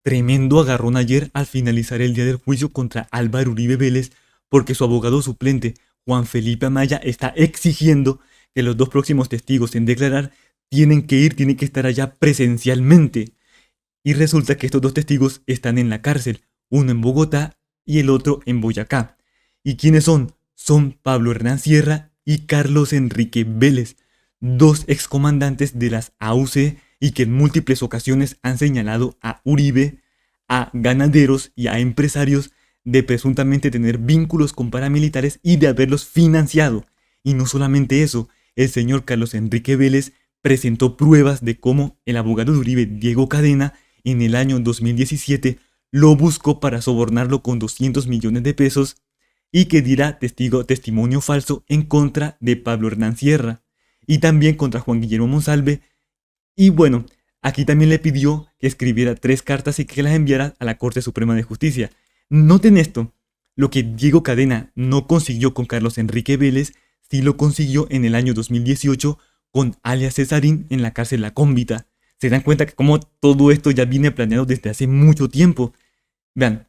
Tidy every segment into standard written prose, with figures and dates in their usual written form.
Tremendo agarrón ayer al finalizar el día del juicio contra Álvaro Uribe Vélez porque su abogado suplente, Juan Felipe Amaya, está exigiendo que los dos próximos testigos en declarar tienen que estar allá presencialmente. Y resulta que estos dos testigos están en la cárcel, uno en Bogotá y el otro en Boyacá. ¿Y quiénes son? Son Pablo Hernán Sierra y Carlos Enrique Vélez, dos excomandantes de las AUC y que en múltiples ocasiones han señalado a Uribe, a ganaderos y a empresarios de presuntamente tener vínculos con paramilitares y de haberlos financiado. Y no solamente eso, el señor Carlos Enrique Vélez presentó pruebas de cómo el abogado de Uribe, Diego Cadena, en el año 2017 lo buscó para sobornarlo con 200 millones de pesos y que diera testimonio falso en contra de Pablo Hernán Sierra y también contra Juan Guillermo Monsalve. Y bueno, aquí también le pidió que escribiera 3 cartas y que las enviara a la Corte Suprema de Justicia. Noten esto, lo que Diego Cadena no consiguió con Carlos Enrique Vélez, sí lo consiguió en el año 2018 con alias Cesarín en la cárcel La Cómbita. Se dan cuenta que como todo esto ya viene planeado desde hace mucho tiempo. Vean,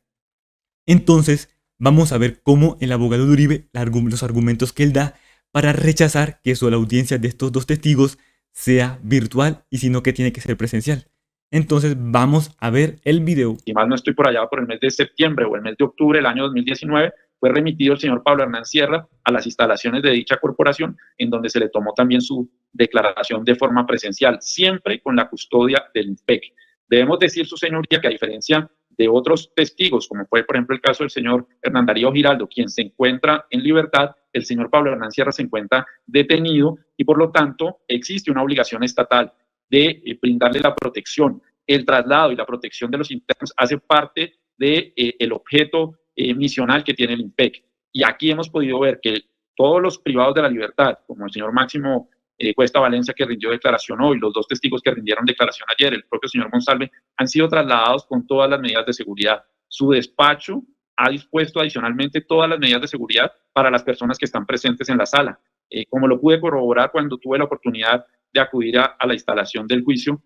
entonces vamos a ver cómo el abogado de Uribe, los argumentos que él da para rechazar que la audiencia de estos dos testigos sea virtual y sino que tiene que ser presencial. Entonces vamos a ver el video. Si mal no estoy por allá, por el mes de septiembre o el mes de octubre del año 2019, fue remitido el señor Pablo Hernán Sierra a las instalaciones de dicha corporación, en donde se le tomó también su declaración de forma presencial, siempre con la custodia del INPEC. Debemos decir, su señoría, que a diferencia de otros testigos, como fue, por ejemplo, el caso del señor Hernán Darío Giraldo, quien se encuentra en libertad, el señor Pablo Hernán Sierra se encuentra detenido y, por lo tanto, existe una obligación estatal de brindarle la protección. El traslado y la protección de los internos hace parte del objeto misional que tiene el INPEC. Y aquí hemos podido ver que todos los privados de la libertad, como el señor Máximo Cuesta Valencia, que rindió declaración hoy, los dos testigos que rindieron declaración ayer, el propio señor Monsalve, han sido trasladados con todas las medidas de seguridad. Su despacho ha dispuesto adicionalmente todas las medidas de seguridad para las personas que están presentes en la sala. Como lo pude corroborar cuando tuve la oportunidad de acudir a la instalación del juicio,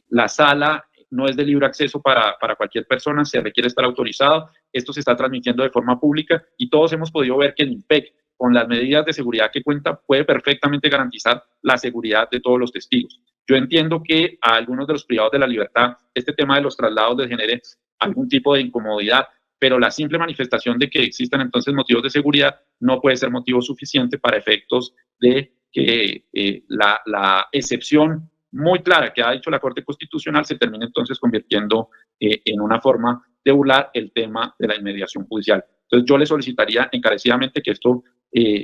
la sala no es de libre acceso para cualquier persona, se requiere estar autorizado. Esto se está transmitiendo de forma pública y todos hemos podido ver que el INPEC, con las medidas de seguridad que cuenta, puede perfectamente garantizar la seguridad de todos los testigos. Yo entiendo que a algunos de los privados de la libertad este tema de los traslados les genere algún tipo de incomodidad, pero la simple manifestación de que existan entonces motivos de seguridad no puede ser motivo suficiente para efectos de que la excepción muy clara que ha dicho la Corte Constitucional se termina entonces convirtiendo en una forma de burlar el tema de la inmediación judicial. Entonces yo le solicitaría encarecidamente que esto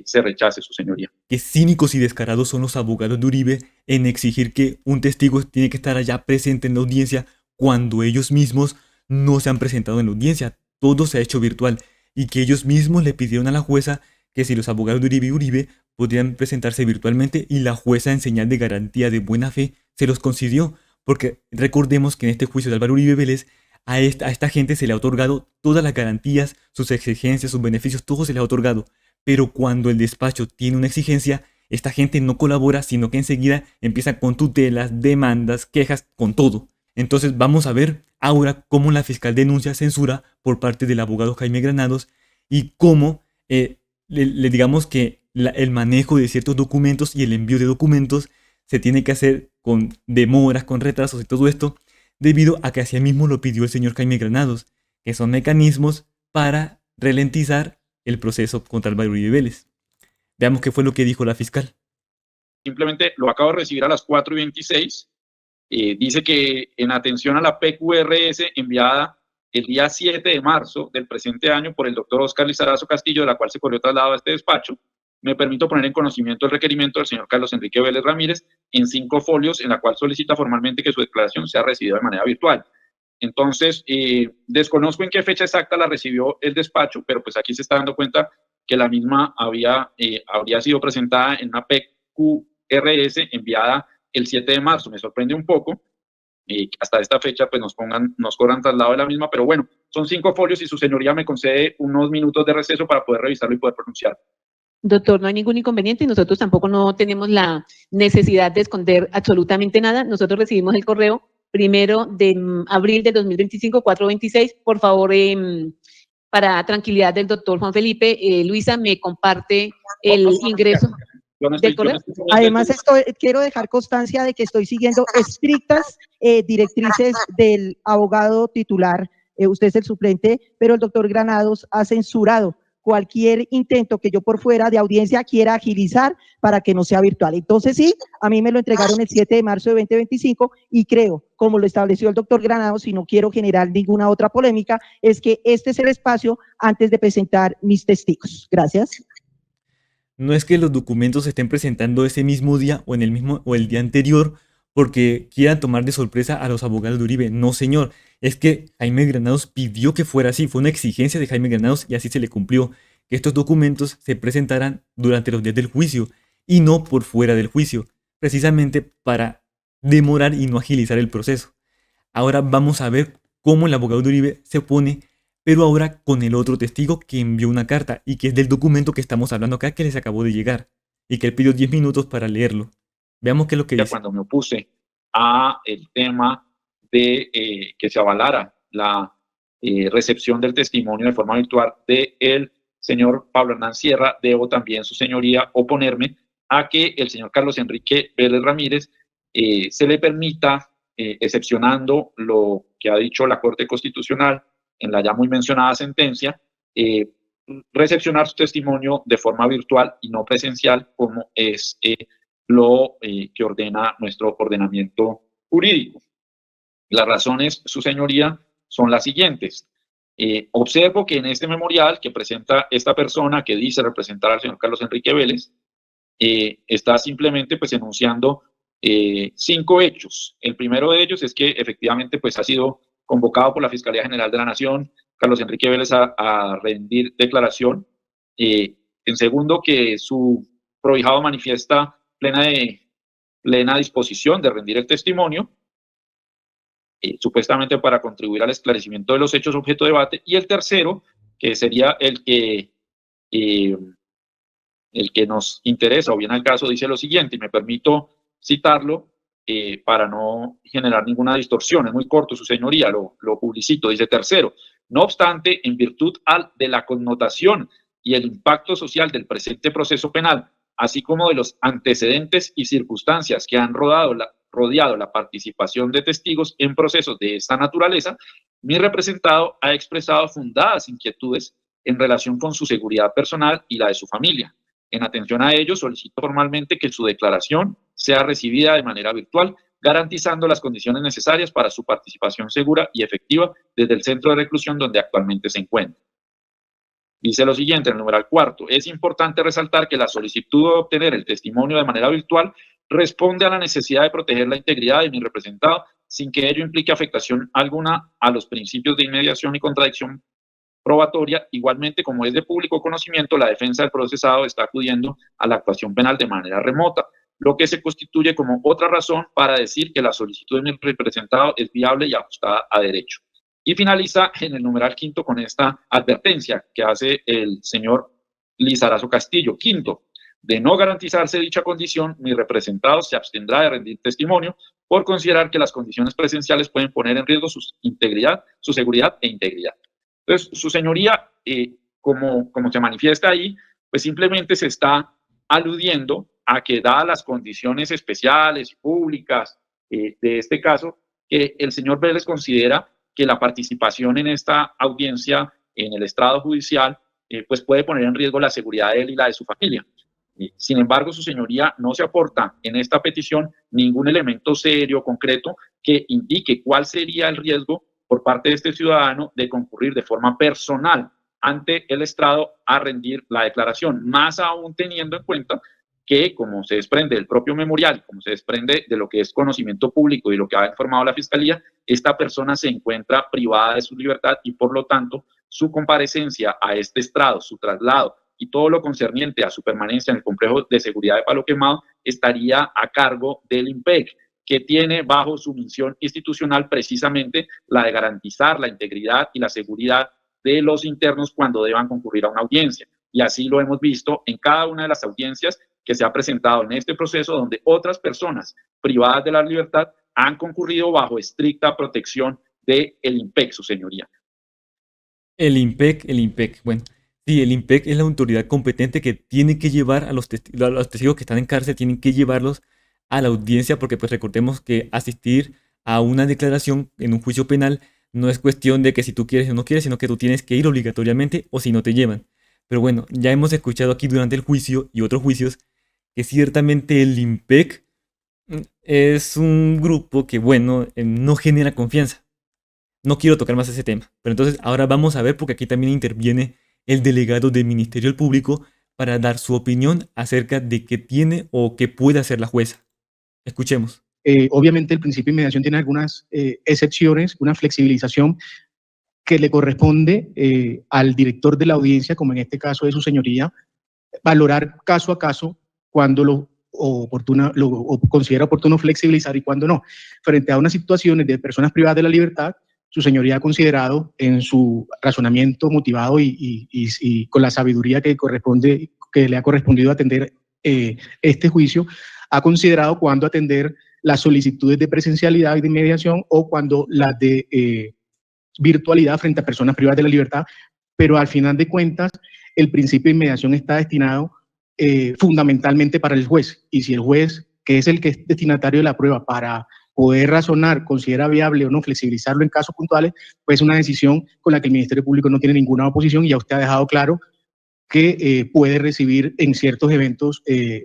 se rechace, su señoría. Qué cínicos y descarados son los abogados de Uribe en exigir que un testigo tiene que estar allá presente en la audiencia cuando ellos mismos no se han presentado en la audiencia. Todo se ha hecho virtual y que ellos mismos le pidieron a la jueza que si los abogados de Uribe y Uribe podrían presentarse virtualmente y la jueza en señal de garantía de buena fe se los concedió, porque recordemos que en este juicio de Álvaro Uribe Vélez a esta gente se le ha otorgado todas las garantías, sus exigencias, sus beneficios, todo se le ha otorgado, pero cuando el despacho tiene una exigencia, esta gente no colabora, sino que enseguida empieza con tutelas, demandas, quejas, con todo. Entonces vamos a ver ahora cómo la fiscal denuncia censura por parte del abogado Jaime Granados y cómo le digamos que el manejo de ciertos documentos y el envío de documentos se tiene que hacer con demoras, con retrasos y todo esto, debido a que así mismo lo pidió el señor Jaime Granados, que son mecanismos para ralentizar el proceso contra Álvaro Uribe Vélez. Veamos qué fue lo que dijo la fiscal. Simplemente lo acabo de recibir a las 4:26. Dice que en atención a la PQRS enviada el día 7 de marzo del presente año por el doctor Oscar Lizarazo Castillo, de la cual se corrió traslado a este despacho, me permito poner en conocimiento el requerimiento del señor Carlos Enrique Vélez Ramírez en 5 folios, en la cual solicita formalmente que su declaración sea recibida de manera virtual. Entonces, desconozco en qué fecha exacta la recibió el despacho, pero pues aquí se está dando cuenta que la misma habría sido presentada en una PQRS enviada el 7 de marzo. Me sorprende un poco que hasta esta fecha pues nos cobran traslado de la misma, pero bueno, son 5 folios y su señoría me concede unos minutos de receso para poder revisarlo y poder pronunciar. Doctor, no hay ningún inconveniente y nosotros tampoco no tenemos la necesidad de esconder absolutamente nada. Nosotros recibimos el correo 1 de abril del 2025, 4:26. Por favor, para tranquilidad del doctor Juan Felipe, Luisa me comparte el ingreso del correo. Además, quiero dejar constancia de que estoy siguiendo estrictas directrices del abogado titular. Usted es el suplente, pero el doctor Granados ha censurado cualquier intento que yo por fuera de audiencia quiera agilizar para que no sea virtual. Entonces sí, a mí me lo entregaron el 7 de marzo de 2025 y creo, como lo estableció el doctor Granados, y no quiero generar ninguna otra polémica, es que este es el espacio antes de presentar mis testigos. Gracias. No es que los documentos se estén presentando ese mismo día o en el mismo o el día anterior porque quieran tomar de sorpresa a los abogados de Uribe. No, señor. Es que Jaime Granados pidió que fuera así. Fue una exigencia de Jaime Granados y así se le cumplió. Que estos documentos se presentaran durante los días del juicio y no por fuera del juicio. Precisamente para demorar y no agilizar el proceso. Ahora vamos a ver cómo el abogado de Uribe se opone, pero ahora con el otro testigo que envió una carta y que es del documento que estamos hablando acá que les acabó de llegar y que él pidió 10 minutos para leerlo. Veamos qué es lo que dice. Cuando me opuse a el tema de que se avalara la recepción del testimonio de forma virtual del señor Pablo Hernán Sierra, debo también, su señoría, oponerme a que el señor Carlos Enrique Vélez Ramírez se le permita, excepcionando lo que ha dicho la Corte Constitucional en la ya muy mencionada sentencia, recepcionar su testimonio de forma virtual y no presencial, como es lo que ordena nuestro ordenamiento jurídico. Las razones, su señoría, son las siguientes. Observo que en este memorial que presenta esta persona que dice representar al señor Carlos Enrique Vélez, está simplemente pues enunciando 5 hechos. El primero de ellos es que efectivamente pues ha sido convocado por la Fiscalía General de la Nación Carlos Enrique Vélez a rendir declaración. En segundo, que su prohijado manifiesta plena disposición de rendir el testimonio, supuestamente para contribuir al esclarecimiento de los hechos objeto de debate. Y el tercero, que sería el que nos interesa, o bien al caso, dice lo siguiente, y me permito citarlo para no generar ninguna distorsión. Es muy corto, su señoría, lo publicito. Dice: tercero, no obstante, en virtud de la connotación y el impacto social del presente proceso penal, así como de los antecedentes y circunstancias que han rodeado la participación de testigos en procesos de esta naturaleza, mi representado ha expresado fundadas inquietudes en relación con su seguridad personal y la de su familia. En atención a ello, solicito formalmente que su declaración sea recibida de manera virtual, garantizando las condiciones necesarias para su participación segura y efectiva desde el centro de reclusión donde actualmente se encuentra. Dice lo siguiente, en el numeral 4, es importante resaltar que la solicitud de obtener el testimonio de manera virtual responde a la necesidad de proteger la integridad de mi representado sin que ello implique afectación alguna a los principios de inmediación y contradicción probatoria. Igualmente, como es de público conocimiento, la defensa del procesado está acudiendo a la actuación penal de manera remota, lo que se constituye como otra razón para decir que la solicitud de mi representado es viable y ajustada a derecho. Y finaliza en el numeral 5 con esta advertencia que hace el señor Lizarazo Castillo. Quinto, de no garantizarse dicha condición, mi representado se abstendrá de rendir testimonio por considerar que las condiciones presenciales pueden poner en riesgo su integridad, su seguridad e integridad. Entonces, su señoría, como se manifiesta ahí, pues simplemente se está aludiendo a que, dadas las condiciones especiales y públicas de este caso, que el señor Vélez considera que la participación en esta audiencia en el estrado judicial pues puede poner en riesgo la seguridad de él y la de su familia. Sin embargo, su señoría no se aporta en esta petición ningún elemento serio, concreto, que indique cuál sería el riesgo por parte de este ciudadano de concurrir de forma personal ante el estrado a rendir la declaración, más aún teniendo en cuenta que, como se desprende del propio memorial, como se desprende de lo que es conocimiento público y lo que ha informado la Fiscalía, esta persona se encuentra privada de su libertad y, por lo tanto, su comparecencia a este estrado, su traslado y todo lo concerniente a su permanencia en el complejo de seguridad de Palo Quemado estaría a cargo del IMPEC, que tiene bajo su misión institucional precisamente la de garantizar la integridad y la seguridad de los internos cuando deban concurrir a una audiencia. Y así lo hemos visto en cada una de las audiencias que se ha presentado en este proceso, donde otras personas privadas de la libertad han concurrido bajo estricta protección del IMPEC, su señoría. El IMPEC, bueno, sí, el IMPEC es la autoridad competente que tiene que llevar a los testigos que están en cárcel, tienen que llevarlos a la audiencia, porque pues recordemos que asistir a una declaración en un juicio penal no es cuestión de que si tú quieres o no quieres, sino que tú tienes que ir obligatoriamente o si no te llevan. Pero bueno, ya hemos escuchado aquí durante el juicio y otros juicios que ciertamente el IMPEC es un grupo que, bueno, no genera confianza. No quiero tocar más ese tema, pero entonces ahora vamos a ver, porque aquí también interviene el delegado del Ministerio Público para dar su opinión acerca de qué tiene o qué puede hacer la jueza. Escuchemos. Obviamente el principio de inmediación tiene algunas excepciones, una flexibilización que le corresponde al director de la audiencia, como en este caso de su señoría, valorar caso a caso cuando lo considera oportuno flexibilizar y cuando no. Frente a unas situaciones de personas privadas de la libertad, su señoría ha considerado en su razonamiento motivado y con la sabiduría que le ha correspondido atender este juicio, ha considerado cuándo atender las solicitudes de presencialidad y de mediación o cuando las de virtualidad frente a personas privadas de la libertad, pero al final de cuentas el principio de inmediación está destinado fundamentalmente para el juez, y si el juez, que es el que es destinatario de la prueba, para poder razonar, considera viable o no flexibilizarlo en casos puntuales, pues es una decisión con la que el Ministerio Público no tiene ninguna oposición, y ya usted ha dejado claro que puede recibir en ciertos eventos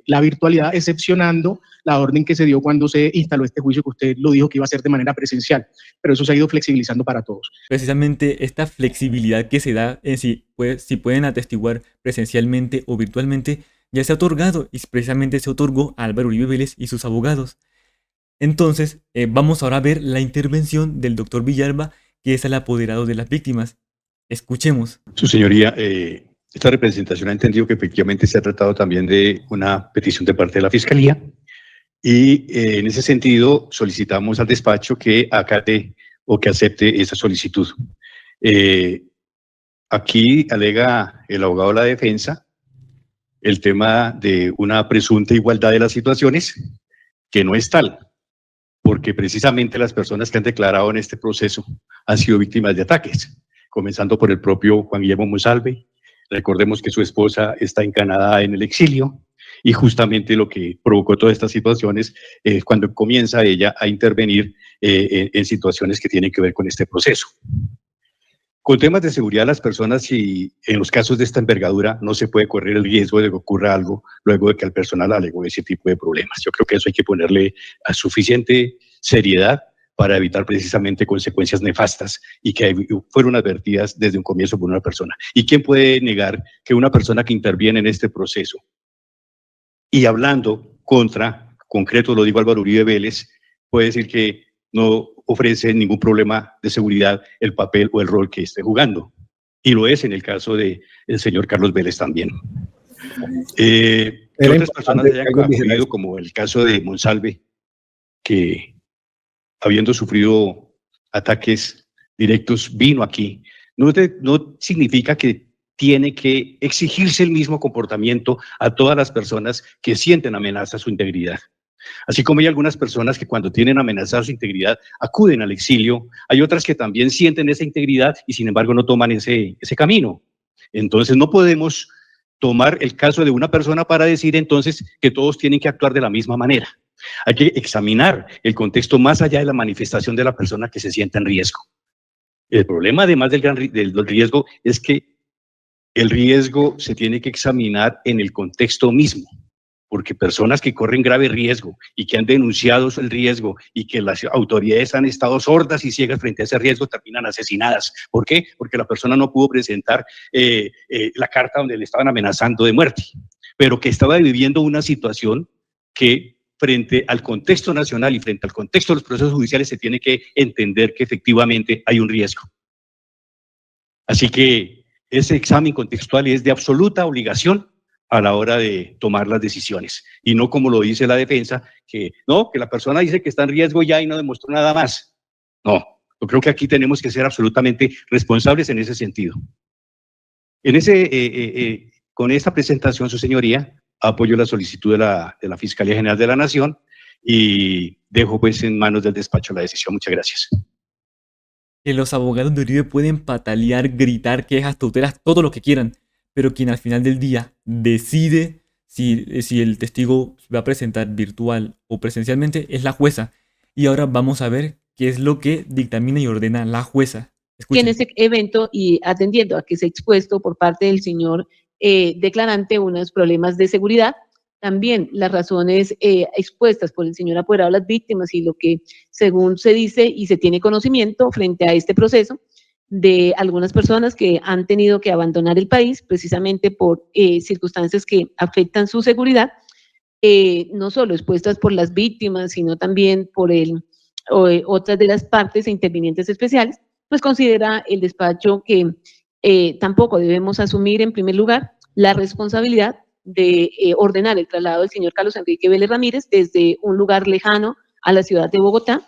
la virtualidad, excepcionando la orden que se dio cuando se instaló este juicio, que usted lo dijo que iba a ser de manera presencial, pero eso se ha ido flexibilizando para todos. Precisamente esta flexibilidad que se da en sí, pues, si pueden atestiguar presencialmente o virtualmente, ya se ha otorgado, y precisamente se otorgó a Álvaro Uribe Vélez y sus abogados. Entonces, vamos ahora a ver la intervención del doctor Villalba, que es el apoderado de las víctimas. Escuchemos. Su señoría, esta representación ha entendido que efectivamente se ha tratado también de una petición de parte de la Fiscalía, y en ese sentido solicitamos al despacho que acate o que acepte esa solicitud. Aquí alega el abogado de la defensa el tema de una presunta igualdad de las situaciones, que no es tal, porque precisamente las personas que han declarado en este proceso han sido víctimas de ataques, comenzando por el propio Juan Guillermo Monsalve. Recordemos que su esposa está en Canadá en el exilio, y justamente lo que provocó todas estas situaciones es cuando comienza ella a intervenir en situaciones que tienen que ver con este proceso. Con temas de seguridad, las personas, y en los casos de esta envergadura, no se puede correr el riesgo de que ocurra algo luego de que al personal alegó ese tipo de problemas. Yo creo que eso hay que ponerle a suficiente seriedad para evitar precisamente consecuencias nefastas y que fueron advertidas desde un comienzo por una persona. ¿Y quién puede negar que una persona que interviene en este proceso y hablando contra, concreto lo digo, Álvaro Uribe Vélez, puede decir que no ofrece ningún problema de seguridad el papel o el rol que esté jugando? Y lo es en el caso del señor Carlos Vélez también. Que otras personas hayan acudido, como el caso de Monsalve, que habiendo sufrido ataques directos vino aquí, no significa que tiene que exigirse el mismo comportamiento a todas las personas que sienten amenaza a su integridad. Así como hay algunas personas que cuando tienen amenazada su integridad acuden al exilio, hay otras que también sienten esa integridad y sin embargo no toman ese camino. Entonces no podemos tomar el caso de una persona para decir entonces que todos tienen que actuar de la misma manera. Hay que examinar el contexto más allá de la manifestación de la persona que se sienta en riesgo. El problema, además del riesgo, es que el riesgo se tiene que examinar en el contexto mismo, porque personas que corren grave riesgo y que han denunciado el riesgo y que las autoridades han estado sordas y ciegas frente a ese riesgo terminan asesinadas. ¿Por qué? Porque la persona no pudo presentar la carta donde le estaban amenazando de muerte, pero que estaba viviendo una situación que frente al contexto nacional y frente al contexto de los procesos judiciales se tiene que entender que efectivamente hay un riesgo. Así que ese examen contextual es de absoluta obligación a la hora de tomar las decisiones, y no como lo dice la defensa, que no, que la persona dice que está en riesgo ya y no demostró nada más. No, yo creo que aquí tenemos que ser absolutamente responsables en ese sentido. Con esta presentación, su señoría, apoyo la solicitud de la Fiscalía General de la Nación, y dejo pues en manos del despacho la decisión. Muchas gracias. Que los abogados de Uribe pueden patalear, gritar, quejas, tutelas, todo lo que quieran, pero quien al final del día decide si el testigo va a presentar virtual o presencialmente es la jueza. Y ahora vamos a ver qué es lo que dictamina y ordena la jueza. Que en Escuchen. ese evento, y atendiendo a que se ha expuesto por parte del señor declarante unos problemas de seguridad, también las razones expuestas por el señor apoderado a las víctimas y lo que según se dice y se tiene conocimiento frente a este proceso de algunas personas que han tenido que abandonar el país precisamente por circunstancias que afectan su seguridad, no solo expuestas por las víctimas, sino también por otras de las partes e intervinientes especiales, pues considera el despacho que tampoco debemos asumir en primer lugar la responsabilidad de ordenar el traslado del señor Carlos Enrique Vélez Ramírez desde un lugar lejano a la ciudad de Bogotá.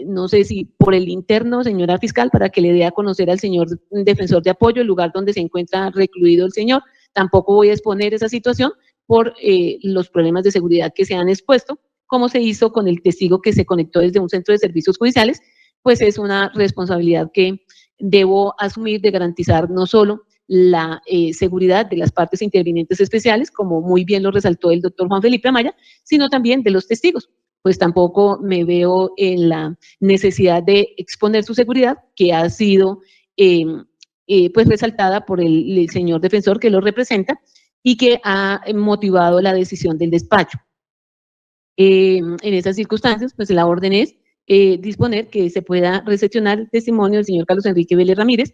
No sé si por el interno, señora fiscal, para que le dé a conocer al señor defensor de apoyo el lugar donde se encuentra recluido el señor. Tampoco voy a exponer esa situación por los problemas de seguridad que se han expuesto, como se hizo con el testigo que se conectó desde un centro de servicios judiciales, pues es una responsabilidad que debo asumir de garantizar no solo la seguridad de las partes intervinientes especiales, como muy bien lo resaltó el doctor Juan Felipe Amaya, sino también de los testigos. Pues tampoco me veo en la necesidad de exponer su seguridad, que ha sido pues resaltada por el señor defensor que lo representa y que ha motivado la decisión del despacho. En esas circunstancias, pues la orden es disponer que se pueda recepcionar el testimonio del señor Carlos Enrique Vélez Ramírez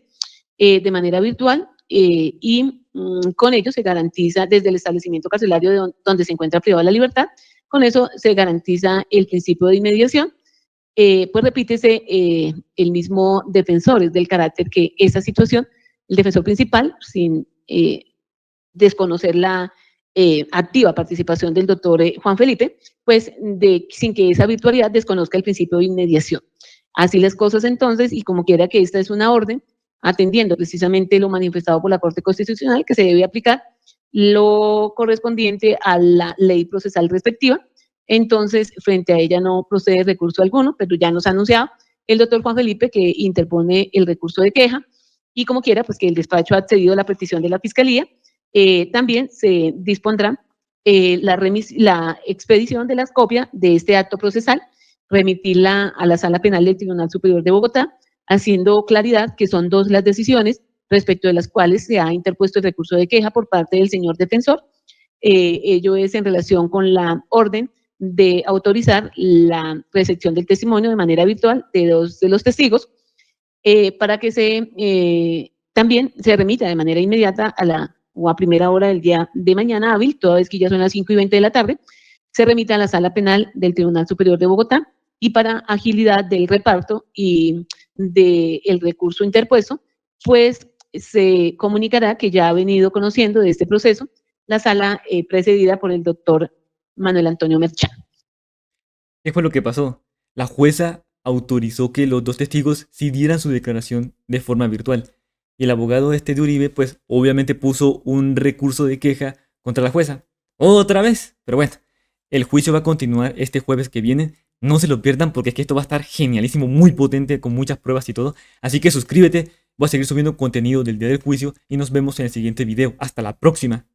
de manera virtual y con ello se garantiza desde el establecimiento carcelario donde se encuentra privado de la libertad, con eso se garantiza el principio de inmediación, pues repítese el mismo defensor, es del carácter que esa situación, el defensor principal, sin desconocer la activa participación del doctor Juan Felipe, pues sin que esa virtualidad desconozca el principio de inmediación. Así las cosas entonces, y como quiera que esta es una orden, atendiendo precisamente lo manifestado por la Corte Constitucional, que se debe aplicar lo correspondiente a la ley procesal respectiva, entonces frente a ella no procede recurso alguno, pero ya nos ha anunciado el doctor Juan Felipe que interpone el recurso de queja, y como quiera, pues que el despacho ha accedido a la petición de la Fiscalía. También se dispondrá la expedición de las copias de este acto procesal, remitirla a la Sala Penal del Tribunal Superior de Bogotá, haciendo claridad que son dos las decisiones respecto de las cuales se ha interpuesto el recurso de queja por parte del señor defensor. Ello es en relación con la orden de autorizar la recepción del testimonio de manera virtual de dos de los testigos para que también se remita de manera inmediata a primera hora del día de mañana hábil, toda vez que ya son las 5:20 de la tarde, se remita a la Sala Penal del Tribunal Superior de Bogotá, y para agilidad del reparto y del recurso interpuesto, pues se comunicará que ya ha venido conociendo de este proceso la sala precedida por el doctor Manuel Antonio Merchán. ¿Qué fue lo que pasó? La jueza autorizó que los dos testigos sí dieran su declaración de forma virtual. Y el abogado de Uribe, pues obviamente puso un recurso de queja contra la jueza. Otra vez. Pero bueno, el juicio va a continuar este jueves que viene. No se lo pierdan porque es que esto va a estar genialísimo, muy potente, con muchas pruebas y todo. Así que suscríbete, voy a seguir subiendo contenido del día del juicio y nos vemos en el siguiente video. Hasta la próxima.